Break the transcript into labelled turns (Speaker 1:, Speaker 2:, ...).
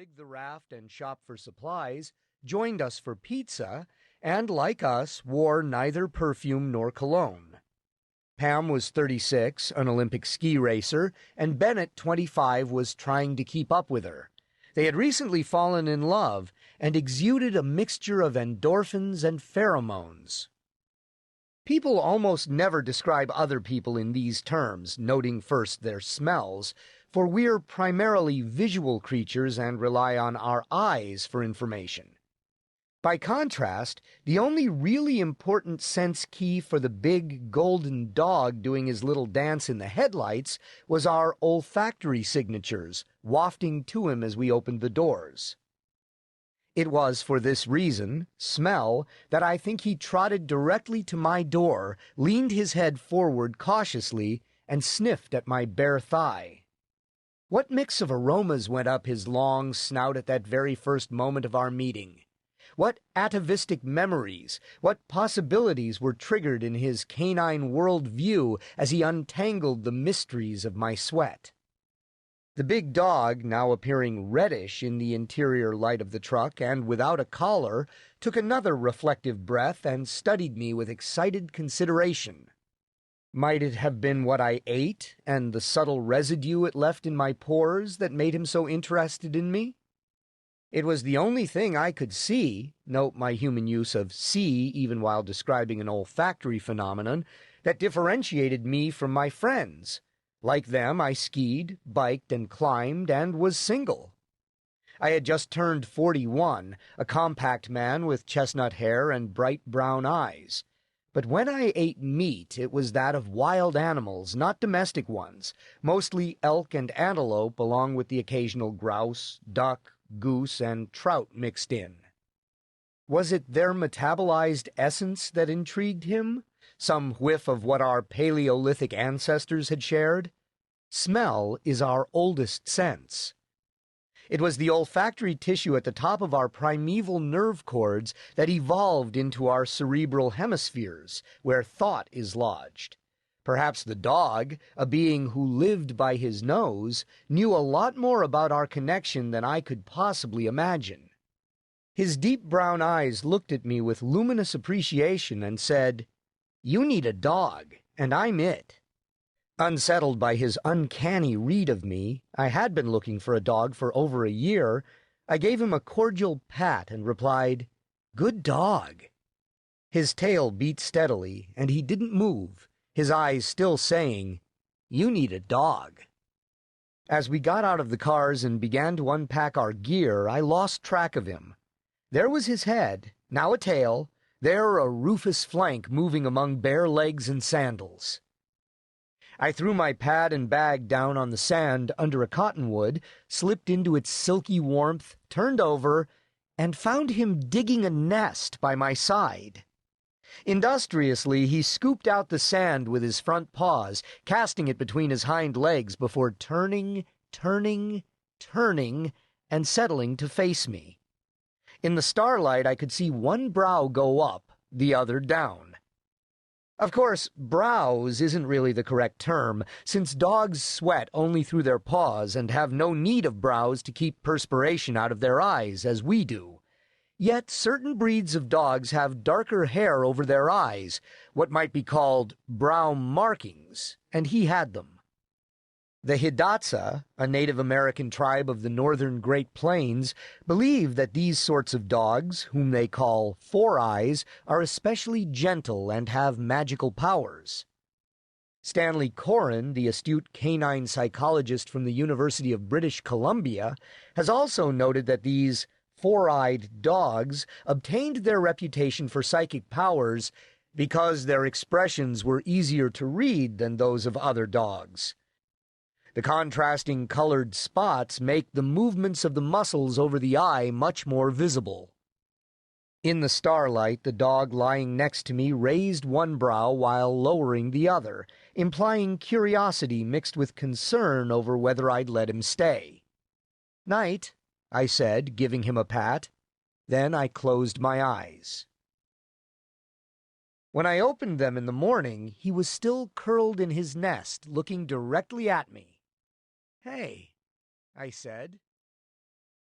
Speaker 1: rig the raft and shop for supplies, joined us for pizza, and, like us, wore neither perfume nor cologne. Pam was 36, an Olympic ski racer, and Bennett, 25, was trying to keep up with her. They had recently fallen in love and exuded a mixture of endorphins and pheromones. People almost never describe other people in these terms, noting first their smells, for we're primarily visual creatures and rely on our eyes for information. By contrast, the only really important sense key for the big golden dog doing his little dance in the headlights was our olfactory signatures, wafting to him as we opened the doors. It was for this reason, smell, that I think he trotted directly to my door, leaned his head forward cautiously, and sniffed at my bare thigh. What mix of aromas went up his long snout at that very first moment of our meeting? What atavistic memories, what possibilities were triggered in his canine world view as he untangled the mysteries of my sweat? The big dog, now appearing reddish in the interior light of the truck and without a collar, took another reflective breath and studied me with excited consideration. Might it have been what I ate and the subtle residue it left in my pores that made him so interested in me? It was the only thing I could see, note my human use of see even while describing an olfactory phenomenon, that differentiated me from my friends. Like them, I skied, biked, and climbed, and was single. I had just turned 41, a compact man with chestnut hair and bright brown eyes. But when I ate meat, it was that of wild animals, not domestic ones, mostly elk and antelope, along with the occasional grouse, duck, goose, and trout mixed in. Was it their metabolized essence that intrigued him? Some whiff of what our Paleolithic ancestors had shared? Smell is our oldest sense. It was the olfactory tissue at the top of our primeval nerve cords that evolved into our cerebral hemispheres, where thought is lodged. Perhaps the dog, a being who lived by his nose, knew a lot more about our connection than I could possibly imagine. His deep brown eyes looked at me with luminous appreciation and said, "You need a dog, and I'm it." Unsettled by his uncanny read of me, I had been looking for a dog for over a year. I gave him a cordial pat and replied, "Good dog." His tail beat steadily, and he didn't move, his eyes still saying, "You need a dog." As we got out of the cars and began to unpack our gear, I lost track of him. There was his head, now a tail, there a rufous flank moving among bare legs and sandals. I threw my pad and bag down on the sand under a cottonwood, slipped into its silky warmth, turned over, and found him digging a nest by my side. Industriously, he scooped out the sand with his front paws, casting it between his hind legs before turning, and settling to face me. In the starlight, I could see one brow go up, the other down. Of course, brows isn't really the correct term, since dogs sweat only through their paws and have no need of brows to keep perspiration out of their eyes, as we do. Yet certain breeds of dogs have darker hair over their eyes, what might be called brow markings, and he had them. The Hidatsa, a Native American tribe of the northern Great Plains, believe that these sorts of dogs, whom they call Four Eyes, are especially gentle and have magical powers. Stanley Coren, the astute canine psychologist from the University of British Columbia, has also noted that these four-eyed dogs obtained their reputation for psychic powers because their expressions were easier to read than those of other dogs. The contrasting colored spots make the movements of the muscles over the eye much more visible. In the starlight, the dog lying next to me raised one brow while lowering the other, implying curiosity mixed with concern over whether I'd let him stay. "Night," I said, giving him a pat. Then I closed my eyes. When I opened them in the morning, he was still curled in his nest, looking directly at me. "Hey," I said.